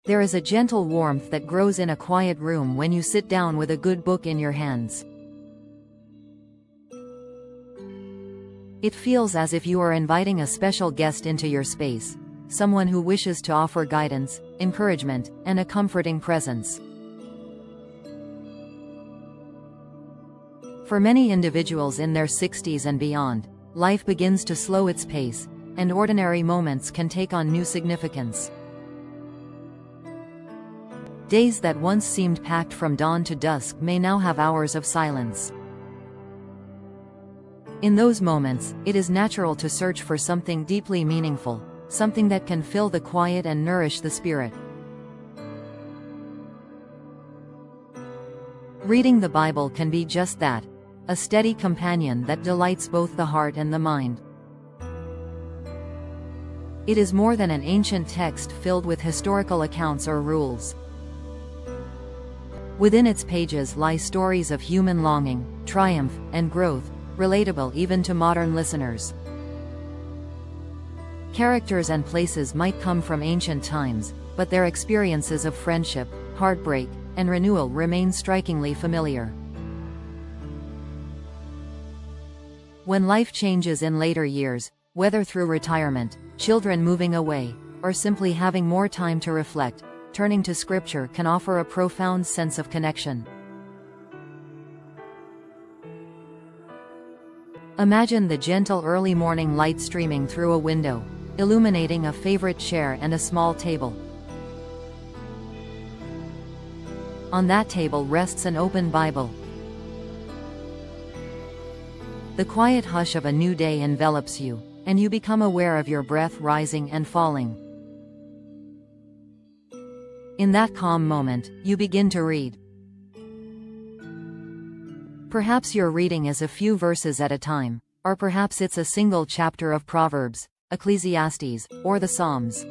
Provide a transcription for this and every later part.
There is a gentle warmth that grows in a quiet room when you sit down with a good book in your hands. It feels as if you are inviting a special guest into your space, someone who wishes to offer guidance, encouragement, and a comforting presence. For many individuals in their 60s and beyond, life begins to slow its pace, and ordinary moments can take on new significance. Days that once seemed packed from dawn to dusk may now have hours of silence. In those moments, it is natural to search for something deeply meaningful, something that can fill the quiet and nourish the spirit. Reading the Bible can be just that, a steady companion that delights both the heart and the mind. It is more than an ancient text filled with historical accounts or rules. Within its pages lie stories of human longing, triumph, and growth, relatable even to modern listeners. Characters and places might come from ancient times, but their experiences of friendship, heartbreak, and renewal remain strikingly familiar. When life changes in later years, whether through retirement, children moving away, or simply having more time to reflect, turning to Scripture can offer a profound sense of connection. Imagine the gentle early morning light streaming through a window, illuminating a favorite chair and a small table. On that table rests an open Bible. The quiet hush of a new day envelops you, and you become aware of your breath rising and falling. In that calm moment, you begin to read. Perhaps your reading is a few verses at a time, or perhaps it's a single chapter of Proverbs, Ecclesiastes, or the Psalms.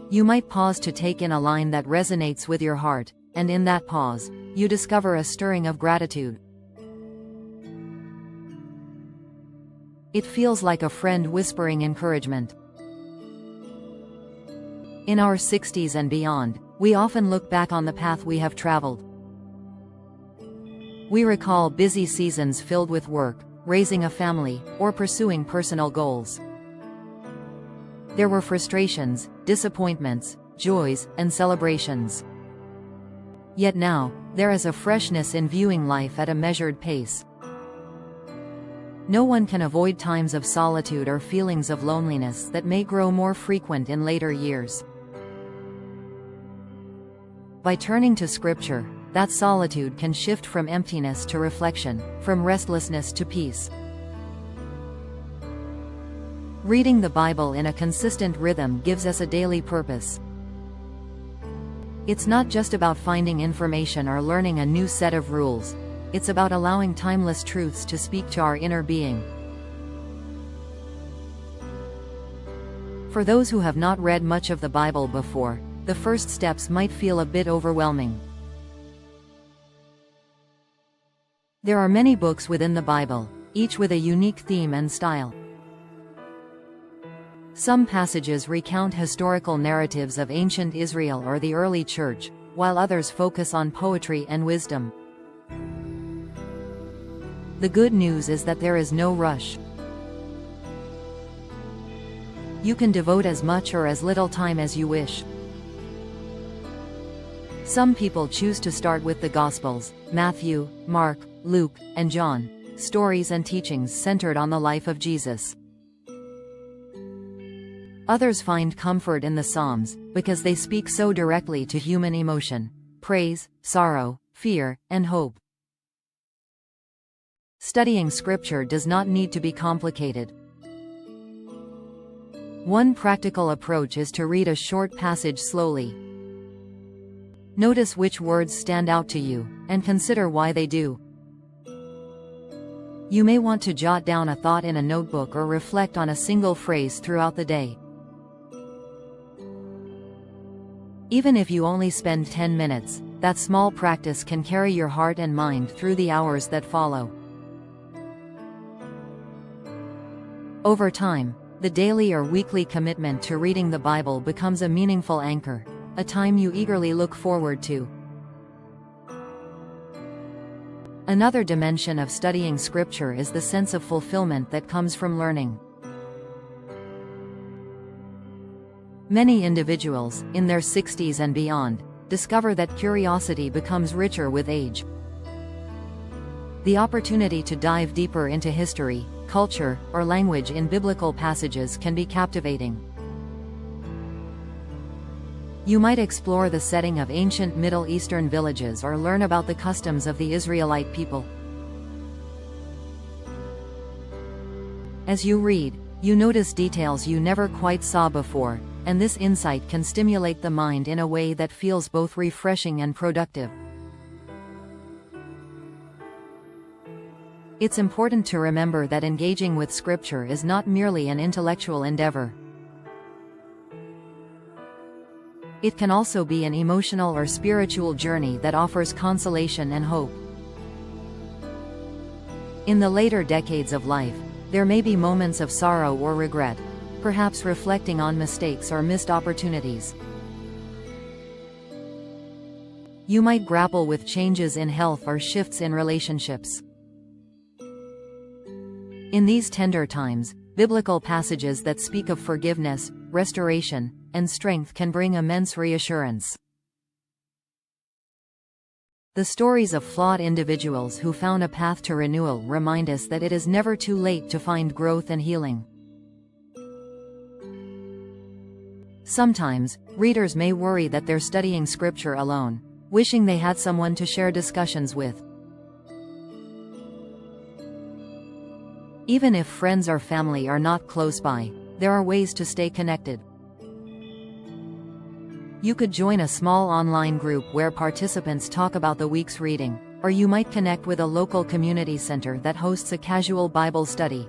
You might pause to take in a line that resonates with your heart, and in that pause, you discover a stirring of gratitude. It feels like a friend whispering encouragement. In our 60s and beyond, we often look back on the path we have traveled. We recall busy seasons filled with work, raising a family, or pursuing personal goals. There were frustrations, disappointments, joys, and celebrations. Yet now, there is a freshness in viewing life at a measured pace. No one can avoid times of solitude or feelings of loneliness that may grow more frequent in later years. By turning to Scripture, that solitude can shift from emptiness to reflection, from restlessness to peace. Reading the Bible in a consistent rhythm gives us a daily purpose. It's not just about finding information or learning a new set of rules. It's about allowing timeless truths to speak to our inner being. For those who have not read much of the Bible before, the first steps might feel a bit overwhelming. There are many books within the Bible, each with a unique theme and style. Some passages recount historical narratives of ancient Israel or the early church, while others focus on poetry and wisdom. The good news is that there is no rush. You can devote as much or as little time as you wish. Some people choose to start with the Gospels, Matthew, Mark, Luke, and John, stories and teachings centered on the life of Jesus. Others find comfort in the Psalms, because they speak so directly to human emotion, praise, sorrow, fear, and hope. Studying Scripture does not need to be complicated. One practical approach is to read a short passage slowly. Notice which words stand out to you, and consider why they do. You may want to jot down a thought in a notebook or reflect on a single phrase throughout the day. Even if you only spend 10 minutes, that small practice can carry your heart and mind through the hours that follow. Over time, The daily or weekly commitment to reading the Bible becomes a meaningful anchor, a time you eagerly look forward to. Another dimension of studying Scripture is the sense of fulfillment that comes from learning. Many individuals, in their 60s and beyond, discover that curiosity becomes richer with age. The opportunity to dive deeper into history, culture, or language in biblical passages can be captivating. You might explore the setting of ancient Middle Eastern villages or learn about the customs of the Israelite people. As you read, you notice details you never quite saw before, and this insight can stimulate the mind in a way that feels both refreshing and productive. It's important to remember that engaging with Scripture is not merely an intellectual endeavor. It can also be an emotional or spiritual journey that offers consolation and hope. In the later decades of life, there may be moments of sorrow or regret, perhaps reflecting on mistakes or missed opportunities. You might grapple with changes in health or shifts in relationships. In these tender times, biblical passages that speak of forgiveness, restoration, and strength can bring immense reassurance. The stories of flawed individuals who found a path to renewal remind us that it is never too late to find growth and healing. Sometimes, readers may worry that they're studying Scripture alone, wishing they had someone to share discussions with. Even if friends or family are not close by, there are ways to stay connected. You could join a small online group where participants talk about the week's reading, or you might connect with a local community center that hosts a casual Bible study.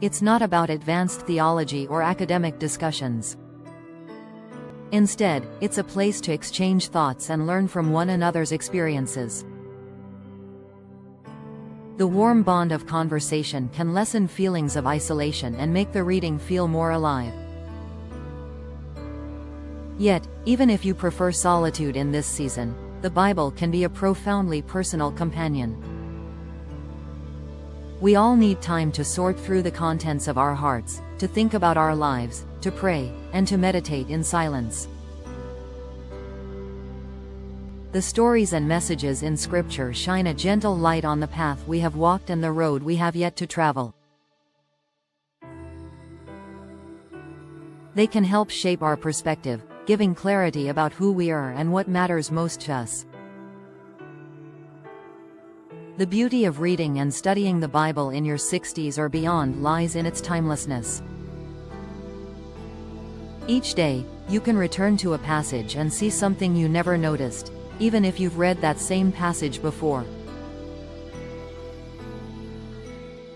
It's not about advanced theology or academic discussions. Instead, it's a place to exchange thoughts and learn from one another's experiences. The warm bond of conversation can lessen feelings of isolation and make the reading feel more alive. Yet, even if you prefer solitude in this season, the Bible can be a profoundly personal companion. We all need time to sort through the contents of our hearts, to think about our lives, to pray, and to meditate in silence. The stories and messages in Scripture shine a gentle light on the path we have walked and the road we have yet to travel. They can help shape our perspective, giving clarity about who we are and what matters most to us. The beauty of reading and studying the Bible in your 60s or beyond lies in its timelessness. Each day, you can return to a passage and see something you never noticed, even if you've read that same passage before.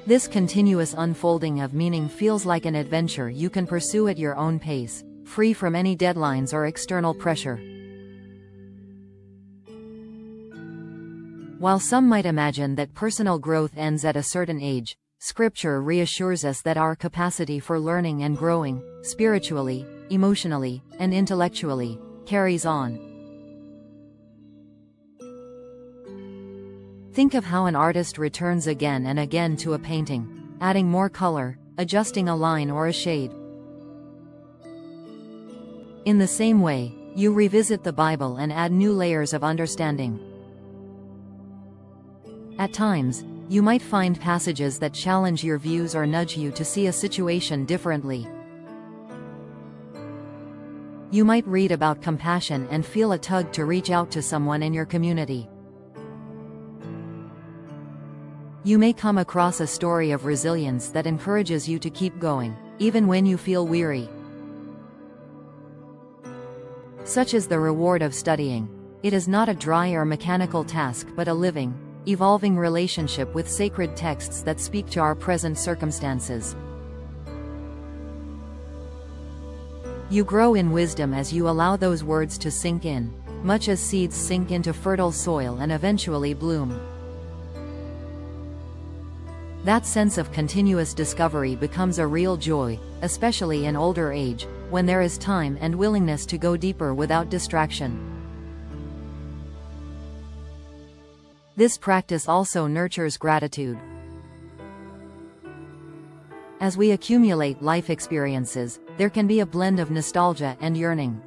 This continuous unfolding of meaning feels like an adventure you can pursue at your own pace, free from any deadlines or external pressure. While some might imagine that personal growth ends at a certain age, Scripture reassures us that our capacity for learning and growing, spiritually, emotionally, and intellectually, carries on. Think of how an artist returns again and again to a painting, adding more color, adjusting a line or a shade. In the same way, you revisit the Bible and add new layers of understanding. At times, you might find passages that challenge your views or nudge you to see a situation differently. You might read about compassion and feel a tug to reach out to someone in your community. You may come across a story of resilience that encourages you to keep going, even when you feel weary. Such is the reward of studying. It is not a dry or mechanical task but a living, evolving relationship with sacred texts that speak to our present circumstances. You grow in wisdom as you allow those words to sink in, much as seeds sink into fertile soil and eventually bloom. That sense of continuous discovery becomes a real joy, especially in older age, when there is time and willingness to go deeper without distraction. This practice also nurtures gratitude. As we accumulate life experiences, there can be a blend of nostalgia and yearning.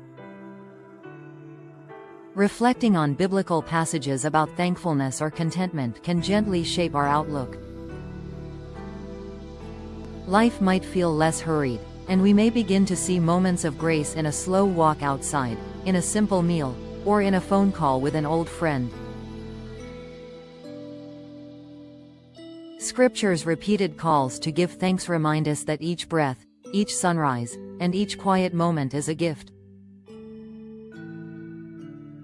Reflecting on biblical passages about thankfulness or contentment can gently shape our outlook. Life might feel less hurried, and we may begin to see moments of grace in a slow walk outside, in a simple meal, or in a phone call with an old friend. Scripture's repeated calls to give thanks remind us that each breath, each sunrise, and each quiet moment is a gift.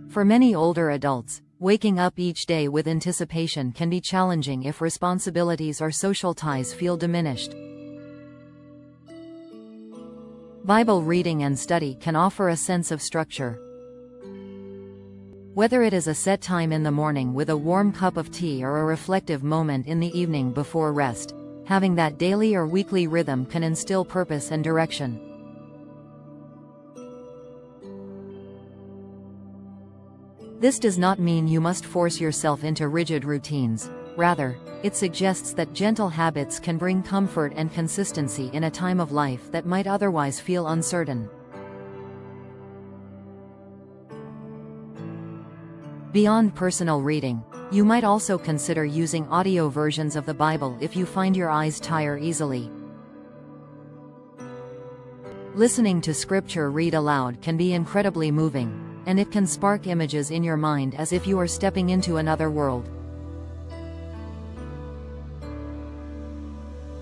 For many older adults, waking up each day with anticipation can be challenging if responsibilities or social ties feel diminished. Bible reading and study can offer a sense of structure. Whether it is a set time in the morning with a warm cup of tea or a reflective moment in the evening before rest, having that daily or weekly rhythm can instill purpose and direction. This does not mean you must force yourself into rigid routines. Rather, it suggests that gentle habits can bring comfort and consistency in a time of life that might otherwise feel uncertain. Beyond personal reading, you might also consider using audio versions of the Bible if you find your eyes tire easily. Listening to Scripture read aloud can be incredibly moving, and it can spark images in your mind as if you are stepping into another world.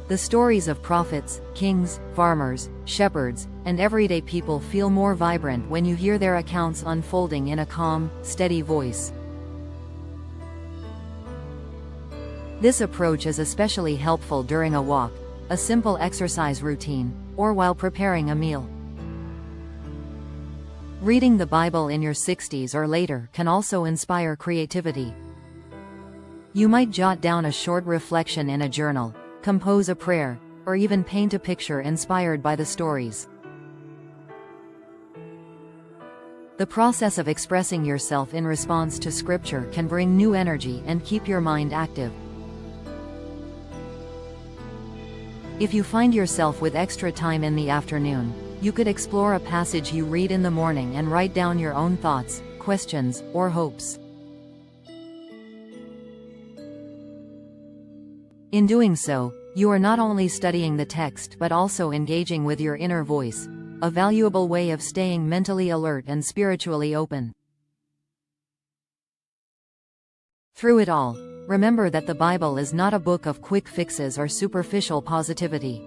The stories of prophets, kings, farmers, shepherds, and everyday people feel more vibrant when you hear their accounts unfolding in a calm, steady voice. This approach is especially helpful during a walk, a simple exercise routine, or while preparing a meal. Reading the Bible in your 60s or later can also inspire creativity. You might jot down a short reflection in a journal, compose a prayer, or even paint a picture inspired by the stories. The process of expressing yourself in response to Scripture can bring new energy and keep your mind active. If you find yourself with extra time in the afternoon, you could explore a passage you read in the morning and write down your own thoughts, questions, or hopes. In doing so, you are not only studying the text but also engaging with your inner voice, a valuable way of staying mentally alert and spiritually open. Through it all, remember that the Bible is not a book of quick fixes or superficial positivity.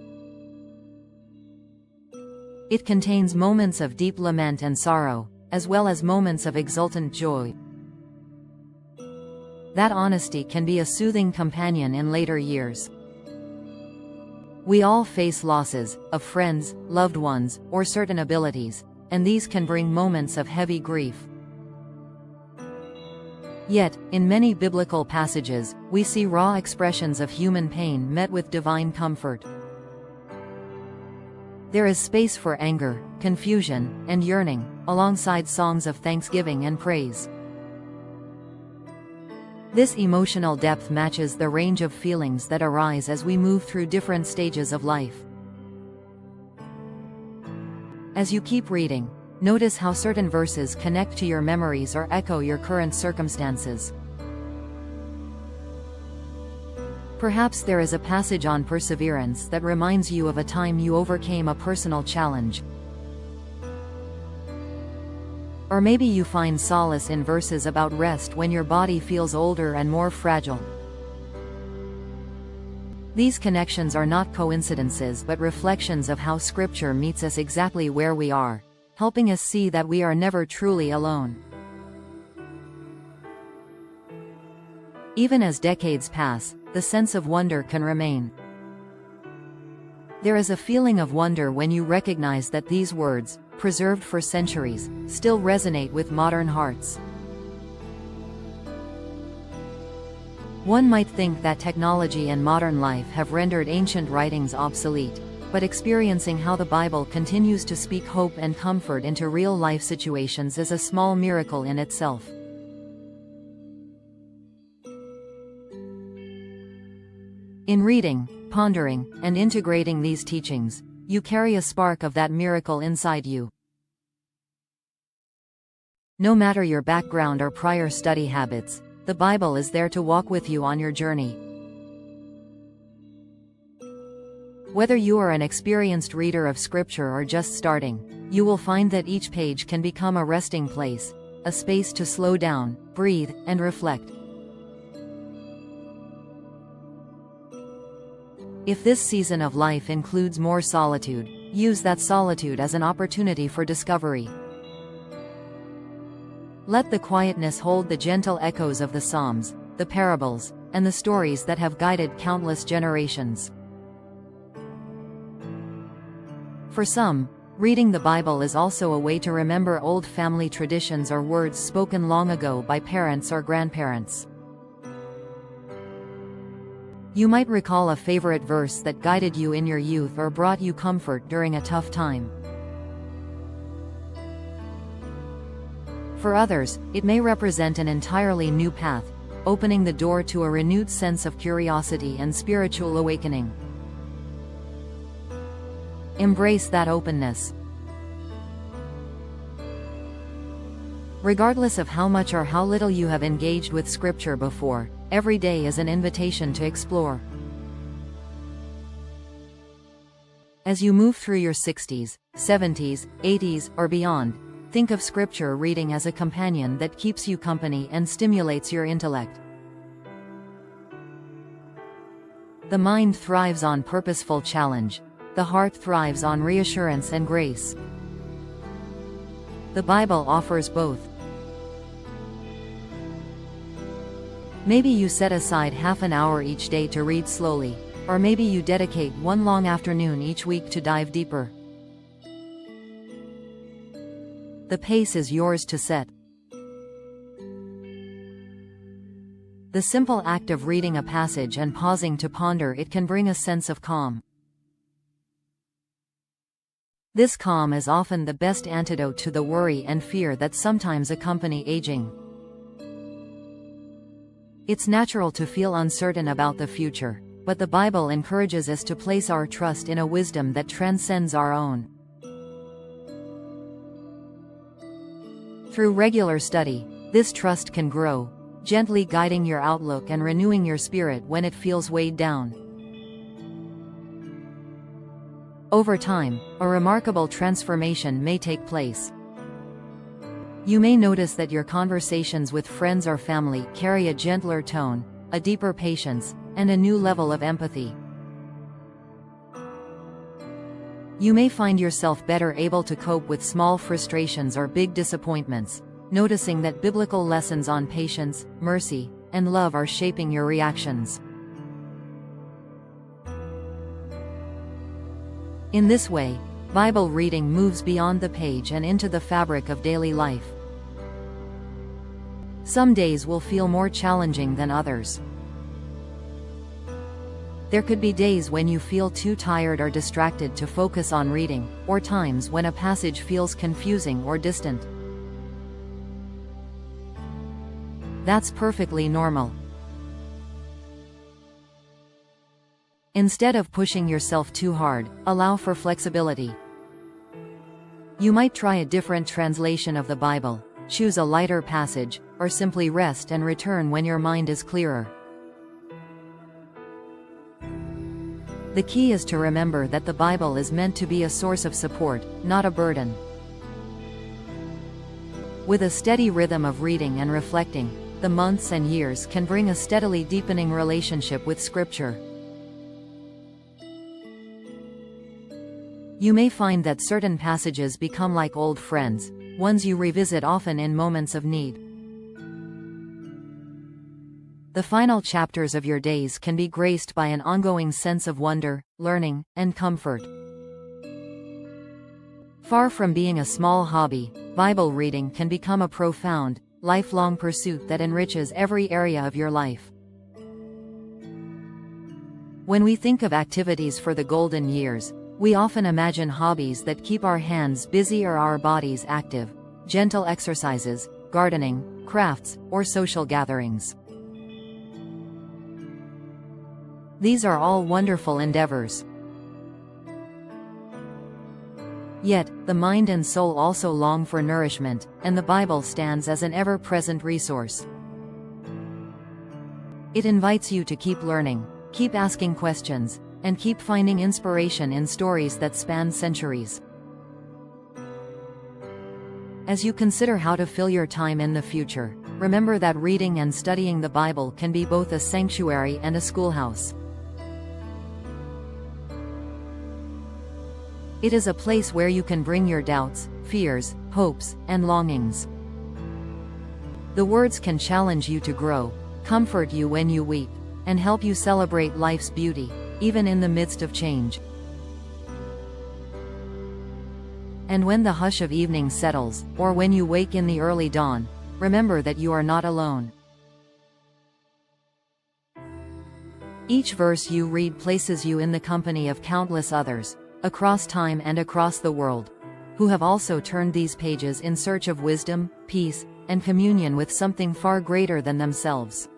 It contains moments of deep lament and sorrow, as well as moments of exultant joy. That honesty can be a soothing companion in later years. We all face losses, of friends, loved ones, or certain abilities, and these can bring moments of heavy grief. Yet, in many biblical passages, we see raw expressions of human pain met with divine comfort. There is space for anger, confusion, and yearning, alongside songs of thanksgiving and praise. This emotional depth matches the range of feelings that arise as we move through different stages of life. As you keep reading, notice how certain verses connect to your memories or echo your current circumstances. Perhaps there is a passage on perseverance that reminds you of a time you overcame a personal challenge. Or maybe you find solace in verses about rest when your body feels older and more fragile. These connections are not coincidences but reflections of how Scripture meets us exactly where we are, helping us see that we are never truly alone. Even as decades pass, the sense of wonder can remain. There is a feeling of wonder when you recognize that these words, preserved for centuries, still resonate with modern hearts. One might think that technology and modern life have rendered ancient writings obsolete, but experiencing how the Bible continues to speak hope and comfort into real-life situations is a small miracle in itself. In reading, pondering, and integrating these teachings, you carry a spark of that miracle inside you. No matter your background or prior study habits, the Bible is there to walk with you on your journey. Whether you are an experienced reader of Scripture or just starting, you will find that each page can become a resting place, a space to slow down, breathe, and reflect. If this season of life includes more solitude, use that solitude as an opportunity for discovery. Let the quietness hold the gentle echoes of the Psalms, the parables, and the stories that have guided countless generations. For some, reading the Bible is also a way to remember old family traditions or words spoken long ago by parents or grandparents. You might recall a favorite verse that guided you in your youth or brought you comfort during a tough time. For others, it may represent an entirely new path, opening the door to a renewed sense of curiosity and spiritual awakening. Embrace that openness. Regardless of how much or how little you have engaged with Scripture before, every day is an invitation to explore. As you move through your 60s, 70s, 80s, or beyond, think of Scripture reading as a companion that keeps you company and stimulates your intellect. The mind thrives on purposeful challenge. The heart thrives on reassurance and grace. The Bible offers both. Maybe you set aside half an hour each day to read slowly, or maybe you dedicate one long afternoon each week to dive deeper. The pace is yours to set. The simple act of reading a passage and pausing to ponder it can bring a sense of calm. This calm is often the best antidote to the worry and fear that sometimes accompany aging. It's natural to feel uncertain about the future, but the Bible encourages us to place our trust in a wisdom that transcends our own. Through regular study, this trust can grow, gently guiding your outlook and renewing your spirit when it feels weighed down. Over time, a remarkable transformation may take place. You may notice that your conversations with friends or family carry a gentler tone, a deeper patience, and a new level of empathy. You may find yourself better able to cope with small frustrations or big disappointments, noticing that biblical lessons on patience, mercy, and love are shaping your reactions. In this way, Bible reading moves beyond the page and into the fabric of daily life. Some days will feel more challenging than others. There could be days when you feel too tired or distracted to focus on reading, or times when a passage feels confusing or distant. That's perfectly normal. Instead of pushing yourself too hard, allow for flexibility. You might try a different translation of the Bible, choose a lighter passage, or simply rest and return when your mind is clearer. The key is to remember that the Bible is meant to be a source of support, not a burden. With a steady rhythm of reading and reflecting, the months and years can bring a steadily deepening relationship with Scripture. You may find that certain passages become like old friends, ones you revisit often in moments of need. The final chapters of your days can be graced by an ongoing sense of wonder, learning, and comfort. Far from being a small hobby, Bible reading can become a profound, lifelong pursuit that enriches every area of your life. When we think of activities for the golden years, we often imagine hobbies that keep our hands busy or our bodies active, gentle exercises, gardening, crafts, or social gatherings. These are all wonderful endeavors. Yet, the mind and soul also long for nourishment, and the Bible stands as an ever-present resource. It invites you to keep learning, keep asking questions, and keep finding inspiration in stories that span centuries. As you consider how to fill your time in the future, remember that reading and studying the Bible can be both a sanctuary and a schoolhouse. It is a place where you can bring your doubts, fears, hopes, and longings. The words can challenge you to grow, comfort you when you weep, and help you celebrate life's beauty, even in the midst of change. And when the hush of evening settles, or when you wake in the early dawn, remember that you are not alone. Each verse you read places you in the company of countless others, across time and across the world, who have also turned these pages in search of wisdom, peace, and communion with something far greater than themselves.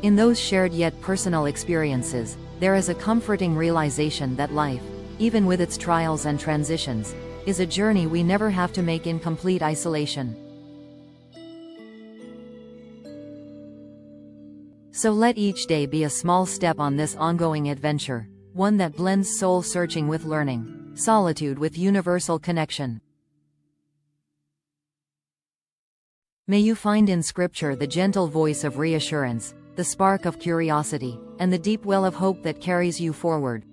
In those shared yet personal experiences, there is a comforting realization that life, even with its trials and transitions, is a journey we never have to make in complete isolation. So let each day be a small step on this ongoing adventure, one that blends soul-searching with learning, solitude with universal connection. May you find in Scripture the gentle voice of reassurance, the spark of curiosity, and the deep well of hope that carries you forward.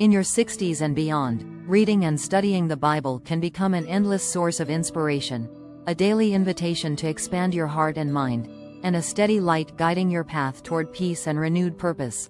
In your 60s and beyond, reading and studying the Bible can become an endless source of inspiration, a daily invitation to expand your heart and mind, and a steady light guiding your path toward peace and renewed purpose.